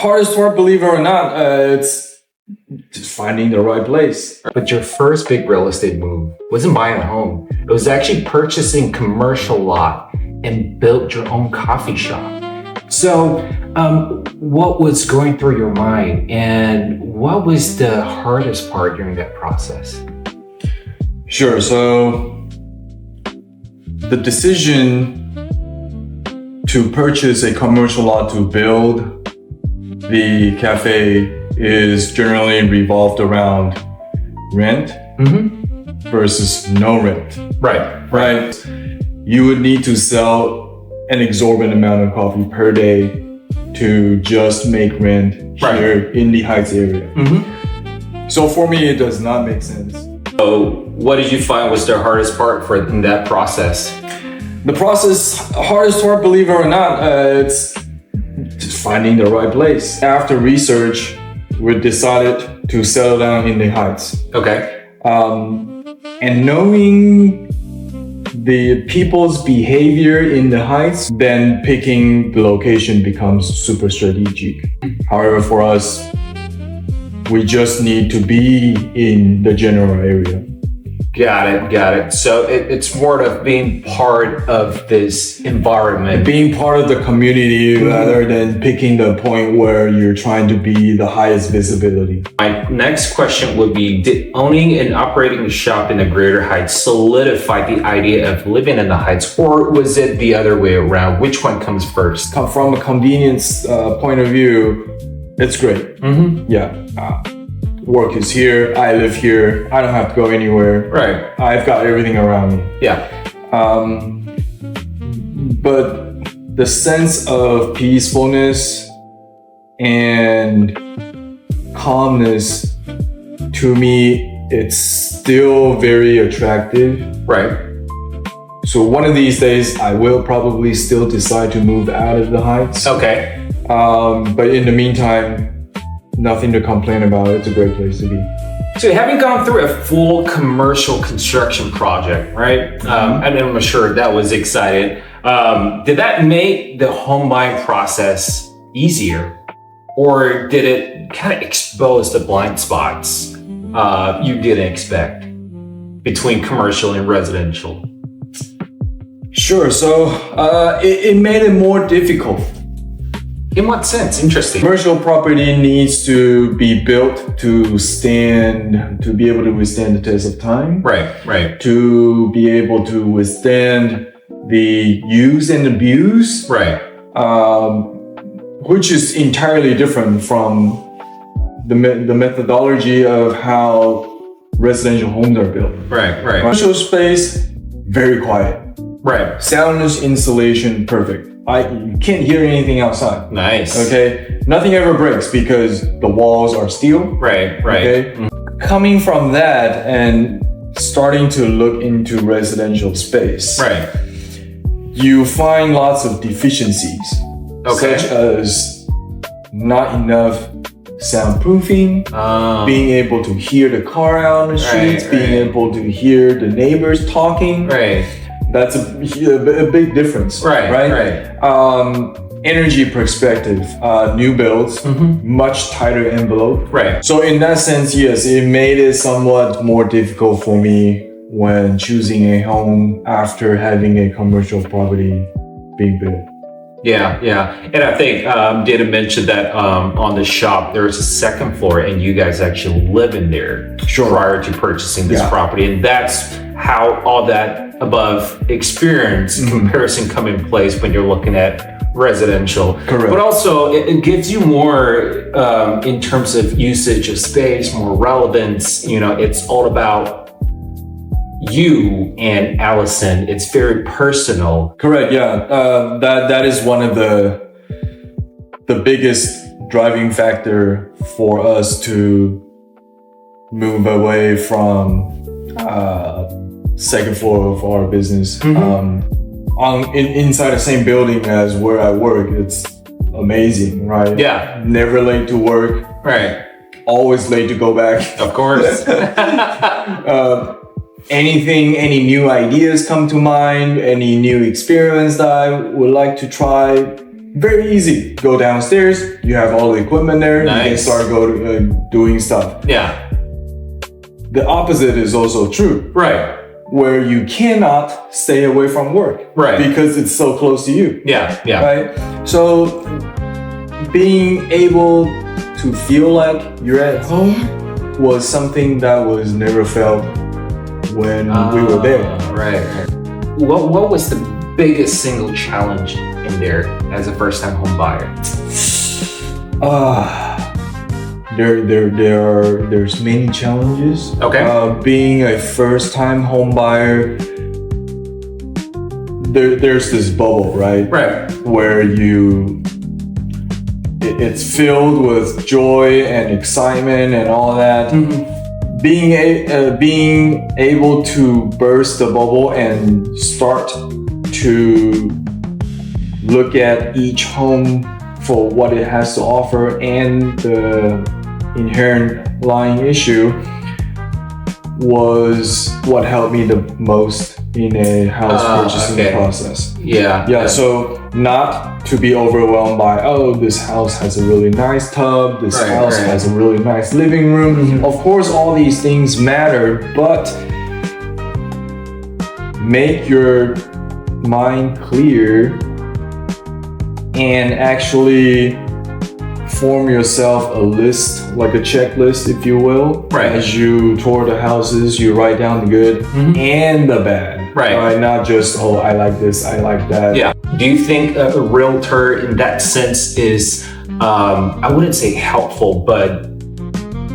Hardest part, believe it or not, it's just finding the right place. But your first big real estate move wasn't buying a home. It was actually purchasing commercial lot and built your own coffee shop. So what was going through your mind and what was the hardest part during that process? Sure. So the decision to purchase a commercial lot to build the cafe is generally revolved around rent versus no rent. Right. You would need to sell an exorbitant amount of coffee per day to just make rent here in the Heights area. So for me, it does not make sense. So what did you find was the hardest part in that process? The process, hardest part, believe it or not, it's just finding the right place. After research, we decided to settle down in the Heights. Okay. And knowing the people's behavior in the Heights, then picking the location becomes super strategic. However, for us, we just need to be in the general area. Got it. So it's more of being part of this environment. Being part of the community rather than picking the point where you're trying to be the highest visibility. My next question would be, did owning and operating a shop in the Greater Heights solidify the idea of living in the Heights, or was it the other way around? Which one comes first? From a convenience point of view, it's great. Work is here, I live here, I don't have to go anywhere. Right. I've got everything around me. Yeah. But the sense of peacefulness and calmness, to me, it's still very attractive. Right. So one of these days, I will probably still decide to move out of the Heights. Okay. But in the meantime, nothing to complain about. It's a great place to be. So having gone through a full commercial construction project, right? And I'm sure that was exciting. Did that make the home buying process easier? Or did it kind of expose the blind spots you didn't expect between commercial and residential? Sure. So it made it more difficult. In what sense? Interesting. Commercial property needs to be built to be able to withstand the test of time. Right. To be able to withstand the use and abuse. Right. Which is entirely different from the methodology of how residential homes are built. Right. Commercial space, very quiet. Right. Soundless insulation, perfect. You can't hear anything outside. Nice. Okay. Nothing ever breaks because the walls are steel. Right. Okay. Coming from that and starting to look into residential space. Right. You find lots of deficiencies. Okay. Such as not enough soundproofing, being able to hear the car out on the streets, being able to hear the neighbors talking. Right. That's a big difference. Right. Energy perspective, new builds, much tighter envelope. Right. So in that sense, yes, it made it somewhat more difficult for me when choosing a home after having a commercial property being built. Yeah. And I think Dana mentioned that on the shop, there was a second floor and you guys actually live in there prior to purchasing this property. And that's how all that above experience comparison come in place when you're looking at residential. Correct. But also it gives you more in terms of usage of space, more relevance. It's all about you and Allison. It's very personal. Correct. Yeah. That is one of the biggest driving factor for us to move away from second floor of our business. Inside the same building as where I work, it's amazing, right? Yeah. Never late to work. Right. Always late to go back. Of course. Any new ideas come to mind, any new experience that I would like to try, very easy. Go downstairs, you have all the equipment there, you can start doing stuff. Yeah. The opposite is also true. Right. Where you cannot stay away from work. Right. Because it's so close to you. Yeah. Yeah. Right? So being able to feel like you're at home was something that was never felt when we were there. Right. What was the biggest single challenge in there as a first-time home buyer? There's many challenges. Okay. Being a first-time home buyer, there's this bubble, right? Right. Where it's filled with joy and excitement and all that. Mm-hmm. Being able to burst the bubble and start to look at each home for what it has to offer and the inherent lying issue was what helped me the most in a house purchasing process. Yeah. So not to be overwhelmed by, oh, this house has a really nice tub, this house has a really nice living room. Mm-hmm. Of course, all these things matter, but make your mind clear and actually form yourself a list, like a checklist, if you will. Right. As you tour the houses, you write down the good and the bad. Right. Not just, oh, I like this, I like that. Yeah. Do you think a realtor in that sense is, I wouldn't say helpful, but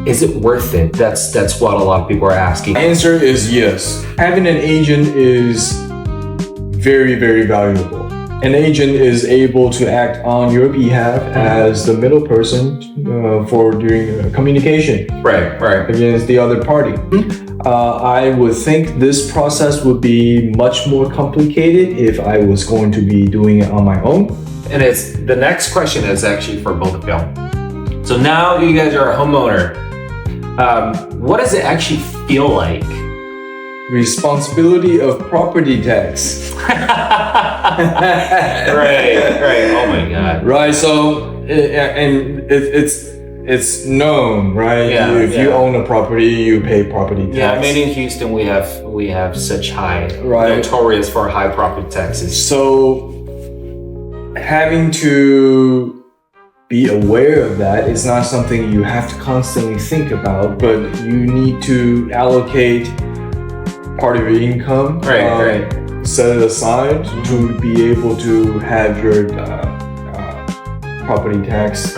is it worth it? That's what a lot of people are asking. The answer is yes. Having an agent is very, very valuable. An agent is able to act on your behalf as the middle person for doing communication against the other party. I would think this process would be much more complicated if I was going to be doing it on my own. And it's the next question is actually for both of y'all. So now you guys are a homeowner. What does it actually feel like? Responsibility of property tax. Right. Oh my God. Right. So, it's known, right? Yeah, if you own a property, you pay property tax. Yeah, I mean in Houston we have such high, notorious for high property taxes. So, having to be aware of that is not something you have to constantly think about, but you need to allocate part of your income, set it aside to be able to have your property tax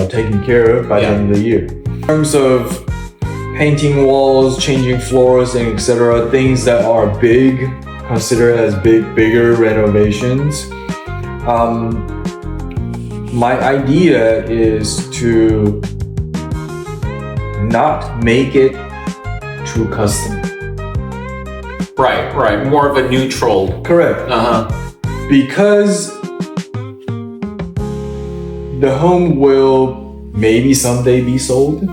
taken care of by the end of the year. In terms of painting walls, changing floors, and etc., things that are big, considered as bigger renovations. My idea is to not make it too custom. Right. More of a neutral. Correct. Because the home will maybe someday be sold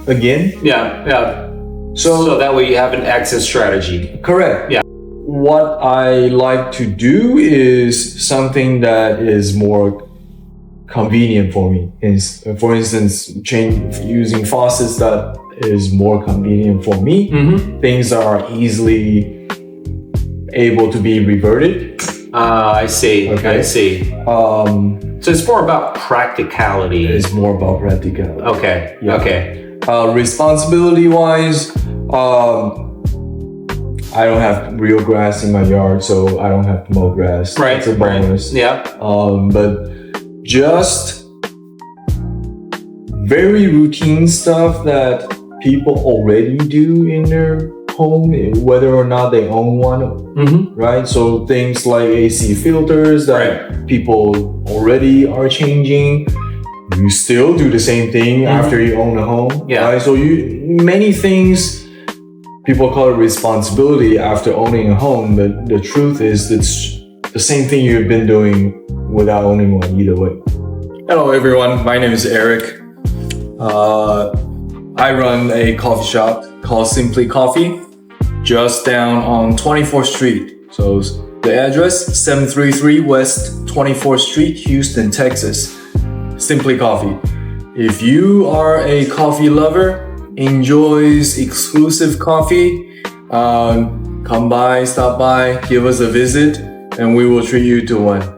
again. Yeah. So that way you have an exit strategy. Correct. Yeah. What I like to do is something that is more convenient for me. For instance, using faucets that is more convenient for me. Things that are easily able to be reverted. I see. Okay. I see. So it's more about practicality. It's more about practicality. Okay. Yeah. Okay. Responsibility wise, I don't have real grass in my yard, so I don't have to mow grass. Right. It's a bonus. Yeah. But just very routine stuff that people already do in their home, whether or not they own one, right? So things like AC filters that people already are changing. You still do the same thing after you own a home, right? So many things, people call it responsibility after owning a home, but the truth is it's the same thing you've been doing without owning one either way. Hello everyone, my name is Eric. I run a coffee shop called Simply Coffee, just down on 24th Street. So The address, 733 West 24th Street, Houston, Texas. Simply Coffee. If you are a coffee lover, enjoys exclusive coffee, come by, stop by, give us a visit, and we will treat you to one.